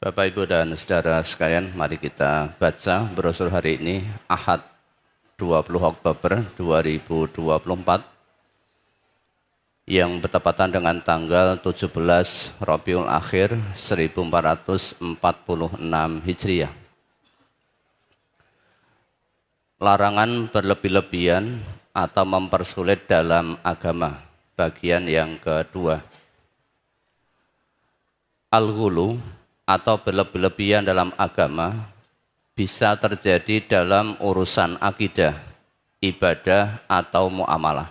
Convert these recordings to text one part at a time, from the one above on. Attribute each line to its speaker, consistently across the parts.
Speaker 1: Bapak, Ibu, dan saudara sekalian, mari kita baca brosur hari ini, Ahad 20 Oktober 2024, yang bertepatan dengan tanggal 17 Rabiul Akhir 1446 Hijriah. Larangan berlebih-lebihan atau mempersulit dalam agama, bagian yang kedua. Al-ghulu atau berlebih-lebihan dalam agama bisa terjadi dalam urusan akidah, ibadah, atau muamalah.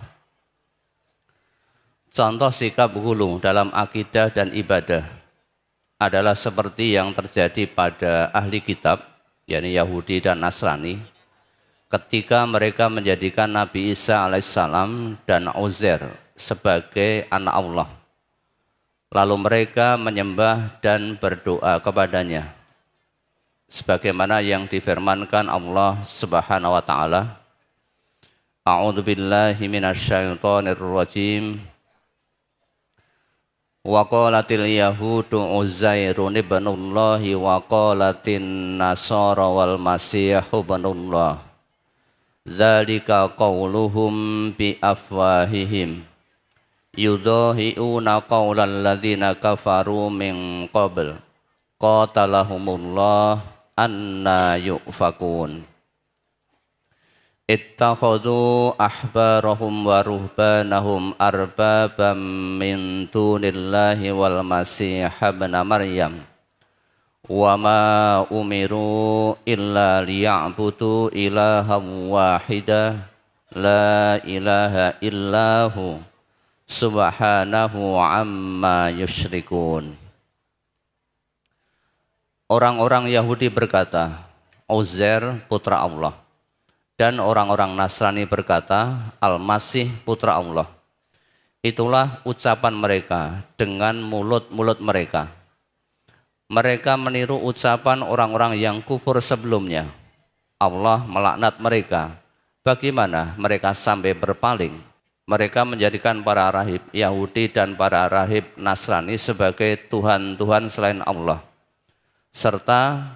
Speaker 1: Contoh sikap ghulu dalam akidah dan ibadah adalah seperti yang terjadi pada ahli kitab, yakni Yahudi dan Nasrani, ketika mereka menjadikan Nabi Isa alaihissalam dan Uzair sebagai anak Allah. Lalu mereka menyembah dan berdoa kepadanya, sebagaimana yang difirmankan Allah Subhanahu wa taala, A'udzu billahi minasyaitonir rajim. Wa qalatil yahudu Uzairun ibnullahi wa qalatin nasara wal masihu ibnullah. Dzalika qauluhum bi afwahihim yudahi'una qaulal ladzina kafaru min qabl qatalahumullah anna yufakun. Ittakhadhu ahbarahum wa ruhbanahum arbabam min dunillahi wal masih ibn Maryam wa ma umiru illa liya'budu ilahan wahida la ilaha illahu subhanahu amma yusyrikun. Orang-orang Yahudi berkata, Uzair putra Allah. Dan orang-orang Nasrani berkata, Al-Masih putra Allah. Itulah ucapan mereka dengan mulut-mulut mereka. Mereka meniru ucapan orang-orang yang kufur sebelumnya. Allah melaknat mereka. Bagaimana mereka sampai berpaling? Mereka menjadikan para rahib Yahudi dan para rahib Nasrani sebagai Tuhan-Tuhan selain Allah. Serta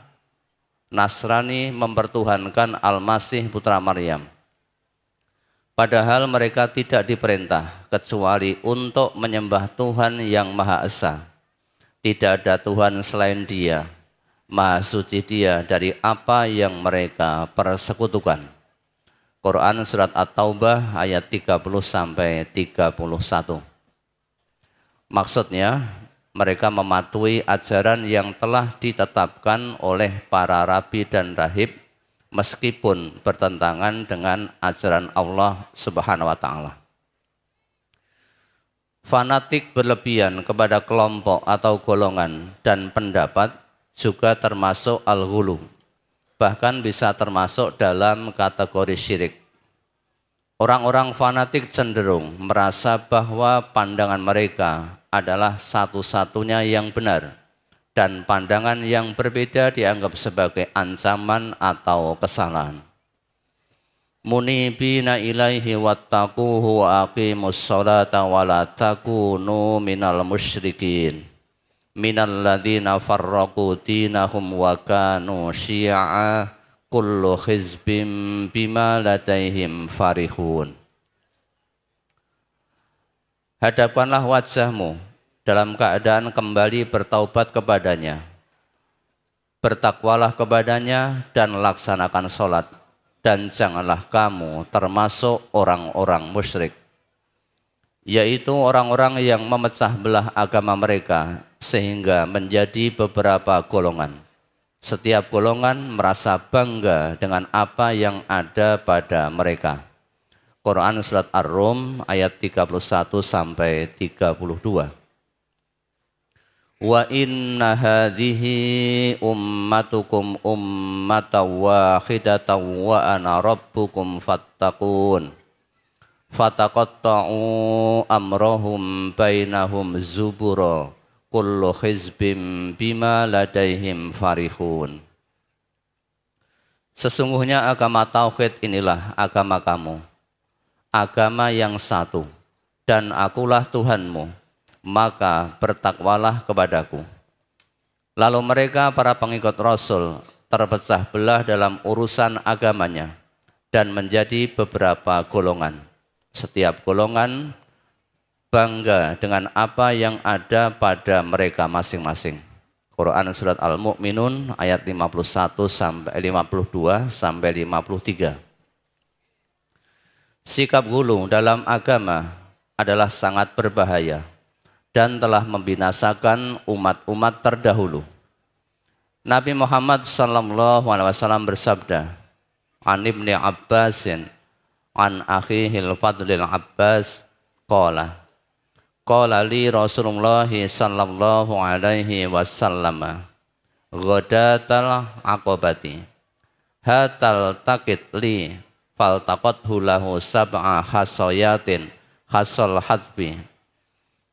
Speaker 1: Nasrani mempertuhankan Al-Masih putra Maryam. Padahal mereka tidak diperintah kecuali untuk menyembah Tuhan yang Maha Esa. Tidak ada Tuhan selain Dia. Maha suci Dia dari apa yang mereka persekutukan. Quran Surat At-Taubah ayat 30-31. Maksudnya, mereka mematuhi ajaran yang telah ditetapkan oleh para rabi dan rahib meskipun bertentangan dengan ajaran Allah Subhanahu wa taala. Fanatik berlebihan kepada kelompok atau golongan dan pendapat juga termasuk al-ghulu. Bahkan bisa termasuk dalam kategori syirik. Orang-orang fanatik cenderung merasa bahwa pandangan mereka adalah satu-satunya yang benar dan pandangan yang berbeda dianggap sebagai ancaman atau kesalahan. Munibina ilaihi wattaquhu wa aqimus sholata wa la takunu minal musyrikin. Minal ladzina farraqu dinahum wa kanu syi'a kullu hizbim bima ladaihim farihun. Hadapkanlah wajahmu dalam keadaan kembali bertaubat kepadanya. Bertakwalah kepadanya dan laksanakan sholat. Dan janganlah kamu termasuk orang-orang musyrik. Yaitu orang-orang yang memecah belah agama mereka sehingga menjadi beberapa golongan. Setiap golongan merasa bangga dengan apa yang ada pada mereka. Quran Surat Ar-Rum ayat 31-32. Wa inna hadhihi ummatukum ummatan wahidatan wa ana rabbukum fattaqun. Fataqatta'u amrahum bainahum zubura kullu hizbim bima ladaihim farihun. Sesungguhnya agama tauhid inilah agama kamu, agama yang satu, dan akulah Tuhanmu, maka bertakwalah kepadaku. Lalu mereka para pengikut Rasul terpecah belah dalam urusan agamanya dan menjadi beberapa golongan. Setiap golongan bangga dengan apa yang ada pada mereka masing-masing. Quran surat Al-Mu'minun ayat 51 sampai 52 sampai 53. Sikap gulu dalam agama adalah sangat berbahaya dan telah membinasakan umat-umat terdahulu. Nabi Muhammad sallallahu alaihi wasallam bersabda, "An Ibni Abbasin an akhihil Fadlil Abbas qala qala li Rasulullah sallallahu alaihi wasallam ghadatal aqabati hatal taqit li faltaqathu lahu sab'a khasayatin khasal hadbi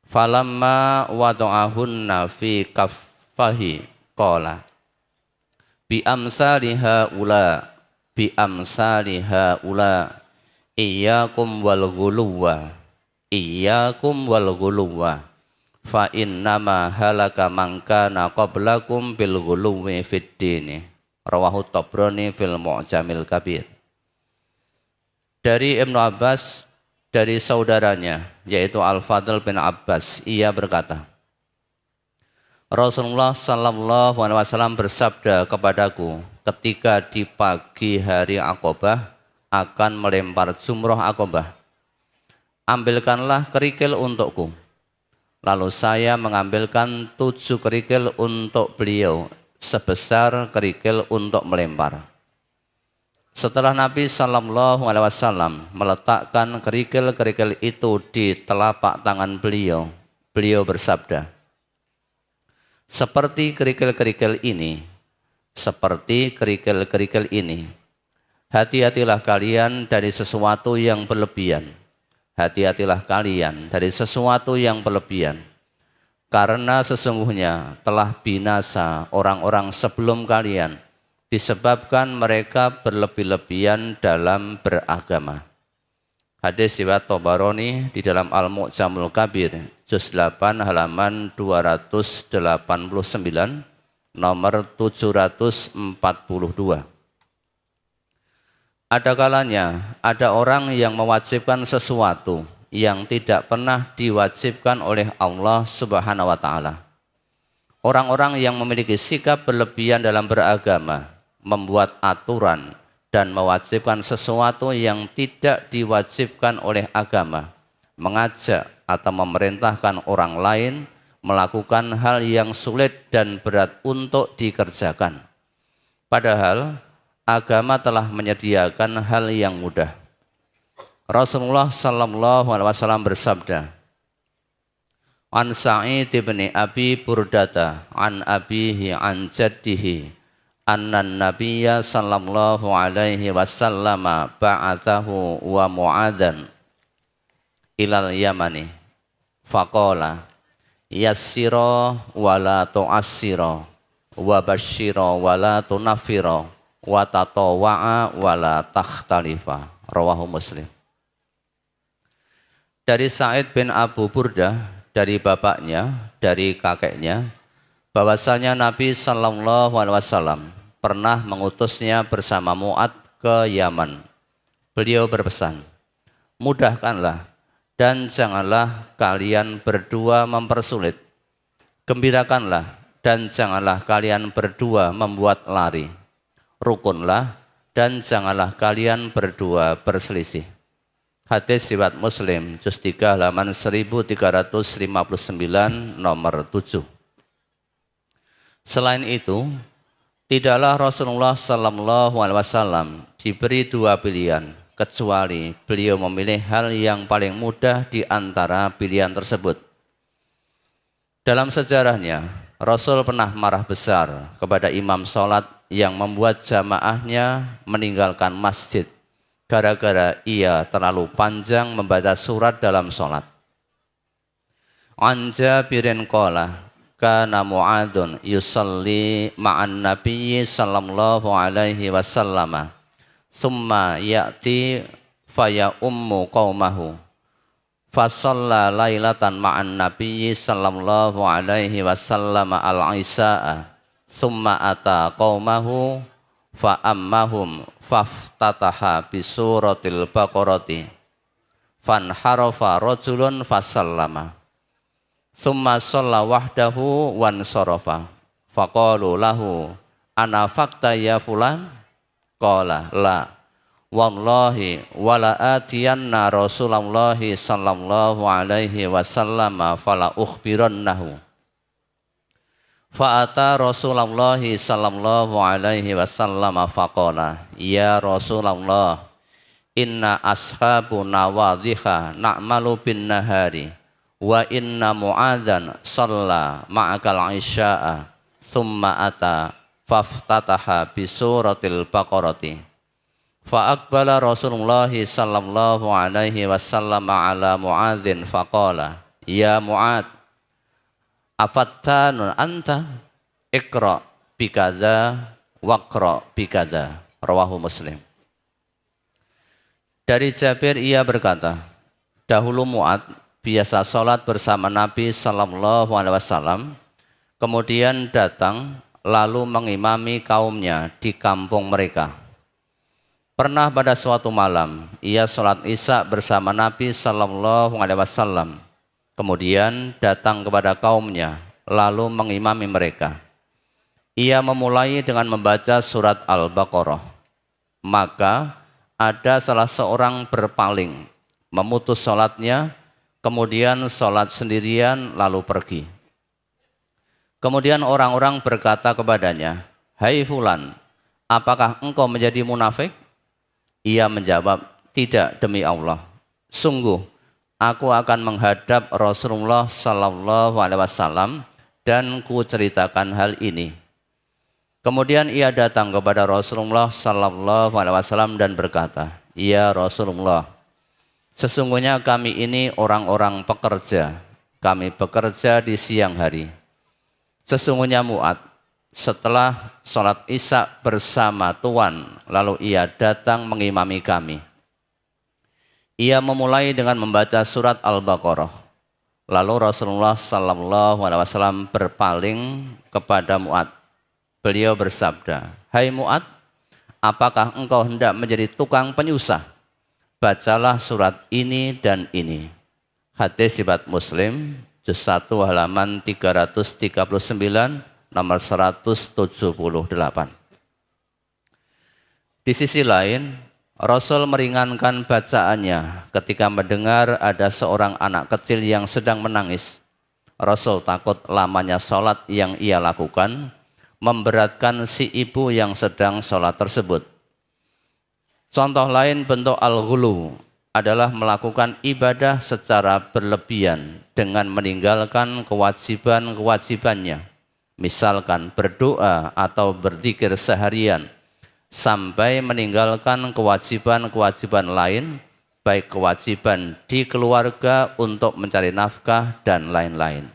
Speaker 1: falamma wada'ahunna fi kaffahi qala bi amsaliha ula iyyakum wal ghuluwa fa innama halaka man kana qablakum bil ghuluwi fid din. Rawahu Tabrani fil Mu'jamil Kabir. Dari Ibnu Abbas, dari saudaranya yaitu Al-Fadl bin Abbas, ia berkata, Rasulullah sallallahu alaihi wasallam bersabda kepadaku ketika di pagi hari Aqabah akan melempar jumroh Aqabah, ambilkanlah kerikil untukku. Lalu saya mengambilkan 7 kerikil untuk beliau sebesar kerikil untuk melempar. Setelah Nabi sallallahu alaihi wasallam meletakkan kerikil-kerikil itu di telapak tangan beliau, beliau bersabda, seperti kerikil-kerikil ini, hati-hatilah kalian dari sesuatu yang berlebihan. Hati-hatilah kalian dari sesuatu yang berlebihan. Karena sesungguhnya telah binasa orang-orang sebelum kalian disebabkan mereka berlebih-lebihan dalam beragama. Hadis riwayat Tabarani di dalam Al-Mu'jamul Kabir, juz 8 halaman 289, nomor 742. Ada kalanya ada orang yang mewajibkan sesuatu yang tidak pernah diwajibkan oleh Allah Subhanahu wa taala. Orang-orang yang memiliki sikap berlebihan dalam beragama, membuat aturan dan mewajibkan sesuatu yang tidak diwajibkan oleh agama, mengajak atau memerintahkan orang lain melakukan hal yang sulit dan berat untuk dikerjakan. Padahal agama telah menyediakan hal yang mudah. Rasulullah sallallahu alaihi wasallam bersabda, An Sa'id bin Abi Burdata an abihi an jaddihi annan nabiyya sallallahu alaihi wasallam ba'athahu wa mu'adzan ilal yamani faqala yassira wa la tu'assira wa basyira wa la tunaffira wa tatawwa'a wa la takhtalifa. Rawahu Muslim. Dari Sa'id bin Abu Burdah, dari bapaknya, dari kakeknya, bahwasanya Nabi sallallahu alaihi wasallam pernah mengutusnya bersama Mu'ad ke Yaman. Beliau berpesan, mudahkanlah dan janganlah kalian berdua mempersulit. Gembirakanlah dan janganlah kalian berdua membuat lari. Rukunlah dan janganlah kalian berdua berselisih. Hadis riwayat Muslim, juz 3 halaman 1359, nomor 7. Selain itu, tidaklah Rasulullah sallallahu alaihi wasallam diberi 2 pilihan, kecuali beliau memilih hal yang paling mudah di antara pilihan tersebut. Dalam sejarahnya, Rasul pernah marah besar kepada imam sholat yang membuat jamaahnya meninggalkan masjid gara-gara ia terlalu panjang membaca surat dalam sholat. An Jabirin qala kana Mu'adzun yusalli ma'an nabiyyi sallallahu alaihi wasallam summa ya'ti faya ummu qaumahu fasalla lailatan ma'an nabiyyi sallallahu alaihi wasallam al-isya'a summa ata qaumahu fa ammahum faftataha bi suratil baqarati fanharafa rajulun fasallama summa shalla wahdahu wan sarafa faqalu lahu ana fakta ya fulan qala la wallahi wala atiyanna Rasulullah sallallahu alaihi wasallam fala ukhbirannahu fa ata Rasulullah sallallahu alaihi wasallam faqala ya Rasulullah inna ashabuna wadhiha na'malu bin nahari wa inna mu'adzan shalla ma'akal isya'a thumma ata faftataha bi suratil baqarati fa aqbala Rasulullah sallallahu alaihi wasallam ala Mu'adzin faqala ya Mu'adz afattanun anta iqra bikadza waqra bikadza rawahu Muslim. Dari Jabir ia berkata, dahulu Mu'adz biasa salat bersama Nabi sallallahu alaihi wasallam, kemudian datang lalu mengimami kaumnya di kampung mereka. Pernah pada suatu malam ia salat Isya bersama Nabi sallallahu alaihi wasallam, kemudian datang kepada kaumnya lalu mengimami mereka. Ia memulai dengan membaca surat Al-Baqarah. Maka ada salah seorang berpaling, memutus salatnya, kemudian salat sendirian lalu pergi. Kemudian orang-orang berkata kepadanya, "Hai fulan, apakah engkau menjadi munafik?" Ia menjawab, "Tidak, demi Allah. Sungguh aku akan menghadap Rasulullah sallallahu alaihi wasallam dan ku ceritakan hal ini." Kemudian ia datang kepada Rasulullah sallallahu alaihi wasallam dan berkata, "Ya Rasulullah, sesungguhnya kami ini orang-orang pekerja. Kami bekerja di siang hari. Sesungguhnya Mu'adz setelah sholat Isya bersama Tuan, lalu ia datang mengimami kami. Ia memulai dengan membaca surat Al-Baqarah. Lalu Rasulullah sallallahu alaihi wasallam berpaling kepada Mu'adz. Beliau bersabda, "Hai Mu'adz, apakah engkau hendak menjadi tukang penyusah? Bacalah surat ini dan ini." Hadis riwayat Muslim, juz 1 halaman 339, nomor 178. Di sisi lain, Rasul meringankan bacaannya ketika mendengar ada seorang anak kecil yang sedang menangis. Rasul takut lamanya sholat yang ia lakukan memberatkan si ibu yang sedang sholat tersebut. Contoh lain bentuk al-ghulu adalah melakukan ibadah secara berlebihan dengan meninggalkan kewajiban-kewajibannya. Misalkan berdoa atau berzikir seharian sampai meninggalkan kewajiban-kewajiban lain, baik kewajiban di keluarga untuk mencari nafkah dan lain-lain.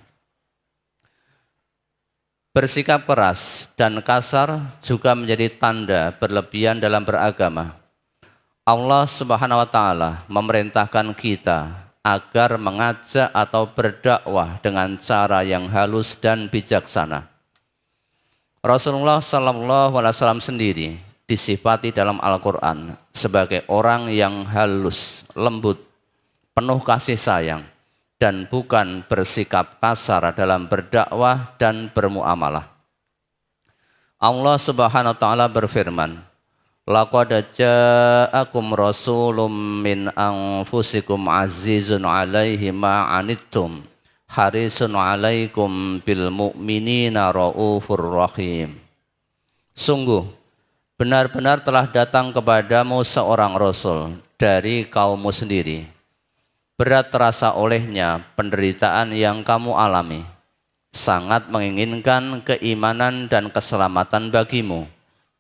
Speaker 1: Bersikap keras dan kasar juga menjadi tanda berlebihan dalam beragama. Allah Subhanahu wa taala memerintahkan kita agar mengajak atau berdakwah dengan cara yang halus dan bijaksana. Rasulullah sallallahu alaihi wasallam sendiri disifati dalam Al-Quran sebagai orang yang halus, lembut, penuh kasih sayang, dan bukan bersikap kasar dalam berdakwah dan bermuamalah. Allah Subhanahu wa taala berfirman, "Laqad ja'akum rasulun min anfusikum azizun 'alaihi ma 'anittum harisun 'alaikum bil mu'minina raufur rahim." Sungguh benar-benar telah datang kepadamu seorang rasul dari kaummu sendiri. Berat terasa olehnya penderitaan yang kamu alami. Sangat menginginkan keimanan dan keselamatan bagimu,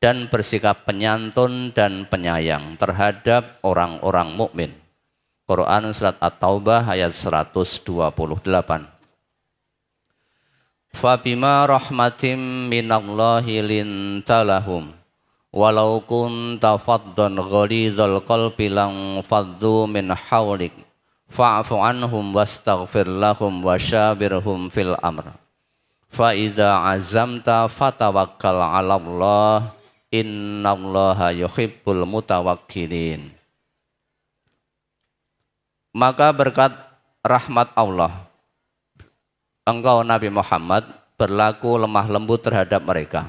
Speaker 1: dan bersikap penyantun dan penyayang terhadap orang-orang mukmin. Quran surat At-Taubah ayat 128. Fabima rahmatim minallahi lintalahum walau kunta faddan ghalidhal qalbi lang faddu min hawlik fa'fu anhum wastaghfir lahum wasyabirhum fil amr Fa idza azamta fatawakkal 'alallah innallaha yuhibbul mutawakkilin. Maka berkat rahmat Allah, engkau Nabi Muhammad berlaku lemah lembut terhadap mereka.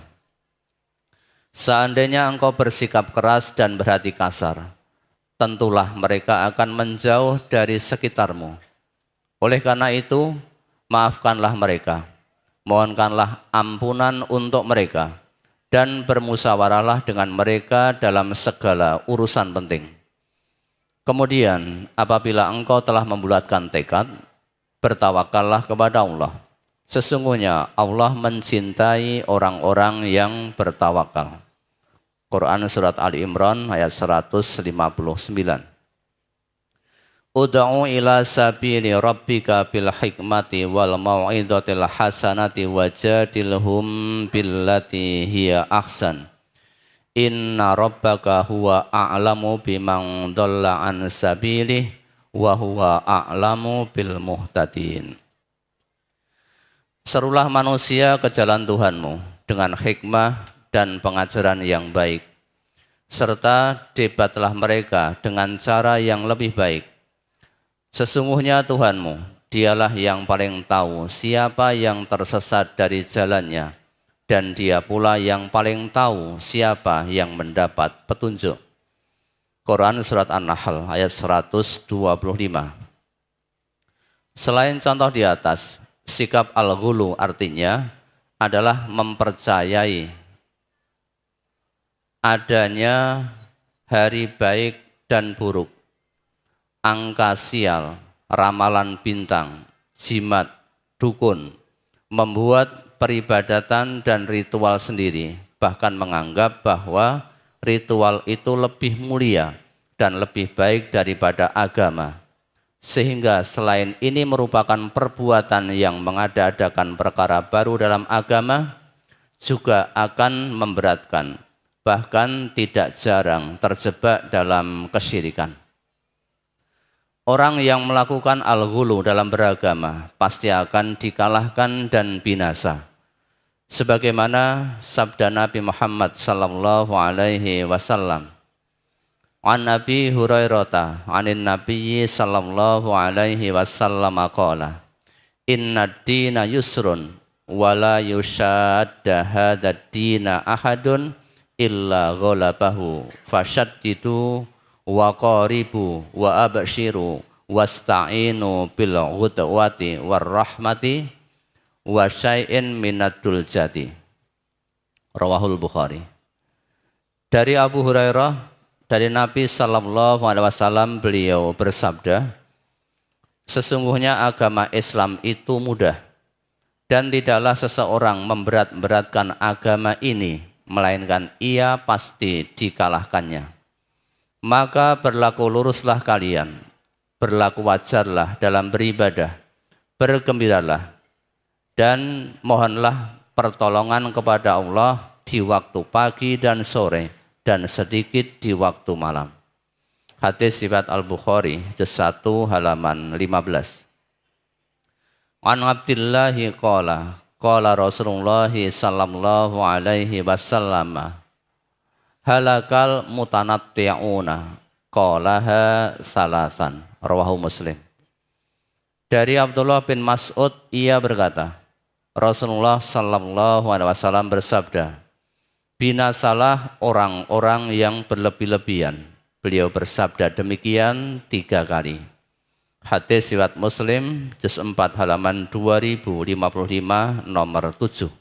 Speaker 1: Seandainya engkau bersikap keras dan berhati kasar, tentulah mereka akan menjauh dari sekitarmu. Oleh karena itu, maafkanlah mereka, mohonkanlah ampunan untuk mereka, dan bermusyawarahlah dengan mereka dalam segala urusan penting. Kemudian apabila engkau telah membulatkan tekad, bertawakallah kepada Allah. Sesungguhnya Allah mencintai orang-orang yang bertawakal. Quran Surat Ali Imran ayat 159. Ud'u ila sabili rabbika bil hikmati wal mau'izatil hasanati wajadilhum billati hiya ahsan. Inna rabbaka huwa a'lamu biman dhalla an sabilih wa huwa a'lamu bil muhtadin. Serulah manusia ke jalan Tuhanmu dengan hikmah dan pengajaran yang baik, serta debatlah mereka dengan cara yang lebih baik. Sesungguhnya Tuhanmu, dialah yang paling tahu siapa yang tersesat dari jalannya, dan dia pula yang paling tahu siapa yang mendapat petunjuk. Quran Surat An-Nahl ayat 125. Selain contoh di atas, sikap al-ghulu artinya adalah mempercayai adanya hari baik dan buruk, angka sial, ramalan bintang, jimat, dukun, membuat peribadatan dan ritual sendiri, bahkan menganggap bahwa ritual itu lebih mulia dan lebih baik daripada agama. Sehingga selain ini merupakan perbuatan yang mengada-adakan perkara baru dalam agama, juga akan memberatkan, bahkan tidak jarang terjebak dalam kesyirikan. Orang yang melakukan al-ghulu dalam beragama pasti akan dikalahkan dan binasa. Sebagaimana sabda Nabi Muhammad sallallahu alaihi wasallam, an Nabi Hurairah anin Nabi sallallahu alaihi wasallam qala, inna ad-dina yusrun wa la yushadda hadzal dina ahadun illa ghalabahu fashaddidu wa qaribu wa abshiru wasta'inu bil ghudwati war rahmati wa syai'in minatul jati. Rawahul Bukhari. Dari Abu Hurairah, dari Nabi sallallahu alaihi wasallam, beliau bersabda, sesungguhnya agama Islam itu mudah, dan tidaklah seseorang memberat-beratkan agama ini, melainkan ia pasti dikalahkannya. Maka berlaku luruslah kalian, berlaku wajarlah dalam beribadah, bergembiralah, dan mohonlah pertolongan kepada Allah di waktu pagi dan sore, dan sedikit di waktu malam. Hadis riwayat Al-Bukhari, juz 1 halaman 15. An Abdillahi qala, qala Rasulullah sallallahu alaihi wasallam, halakal mutanatti'una, qalaha salasan. Rawahu Muslim. Dari Abdullah bin Mas'ud, ia berkata, Rasulullah sallallahu alaihi wasallam bersabda, binasalah orang-orang yang berlebih-lebihan. Beliau bersabda demikian 3 kali. Hadis riwayat Muslim, juz 4 halaman 2055 nomor 7.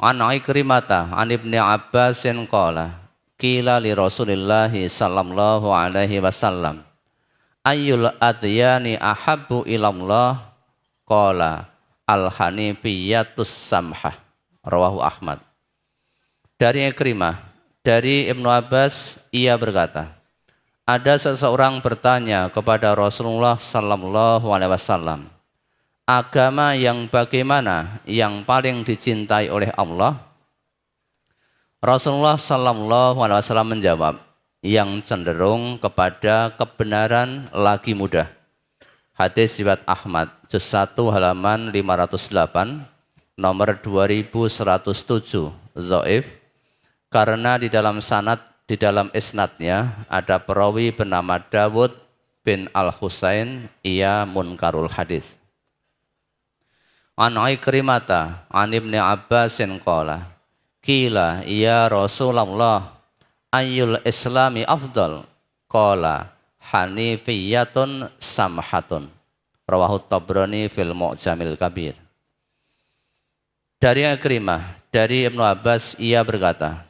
Speaker 1: An Ikrimata an Ibni Abbasin qala, qila li Rasulillah sallallahu alaihi wasallam, ayyul adyani ahabbu ilallah, qala al-hanifiyatus samhah. Rawahu Ahmad. Dari Ikrimah, dari Ibnu Abbas, ia berkata, ada seseorang bertanya kepada Rasulullah sallallahu alaihi wasallam, agama yang bagaimana yang paling dicintai oleh Allah? Rasulullah sallallahu alaihi wasallam menjawab, yang cenderung kepada kebenaran lagi mudah, Hadis riwayat Ahmad, juz 1 halaman 508, nomor 2107, dhaif, karena di dalam isnadnya ada perawi bernama Dawud bin Al-Husain, ia munkarul hadis. An Ikrimata an Ibni Abbasin qala, qila ya Rasulullah ayyul islami afdal, qala hanifiyatun samhatun, rawahu Tabrani fil Mu'jamil Kabir. Dari Ikrimah, dari Ibnu Abbas, ia berkata,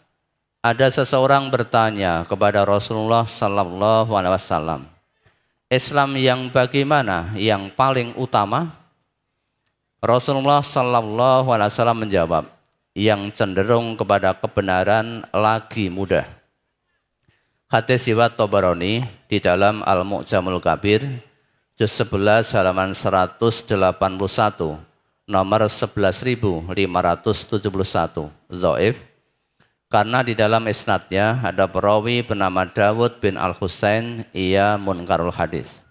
Speaker 1: ada seseorang bertanya kepada Rasulullah sallallahu alaihi wasallam, Islam yang bagaimana yang paling utama? Rasulullah sallallahu alaihi wasallam menjawab, yang cenderung kepada kebenaran lagi mudah. Hadis riwayat Tabrani di dalam Al-Mu'jamul Kabir, juz 11 halaman 181, nomor 11.571, dhaif, karena di dalam isnadnya ada perawi bernama Dawud bin Al-Husain, ia munkarul hadis.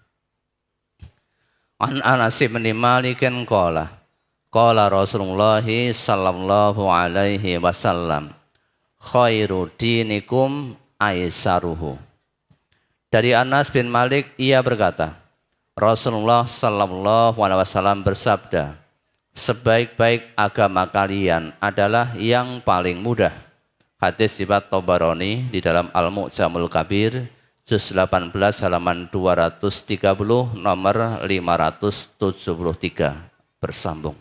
Speaker 1: An Anas bin Malik qala, qala Rasulullah sallallahu alaihi wasallam, khairu dinikum aisaruhu. Dari Anas bin Malik, ia berkata, Rasulullah sallallahu alaihi wasallam bersabda, sebaik-baik agama kalian adalah yang paling mudah. Hadis riwayat Tabrani di dalam Al-Mu'jamul Kabir, juz 18 halaman 230, nomor 573, bersambung.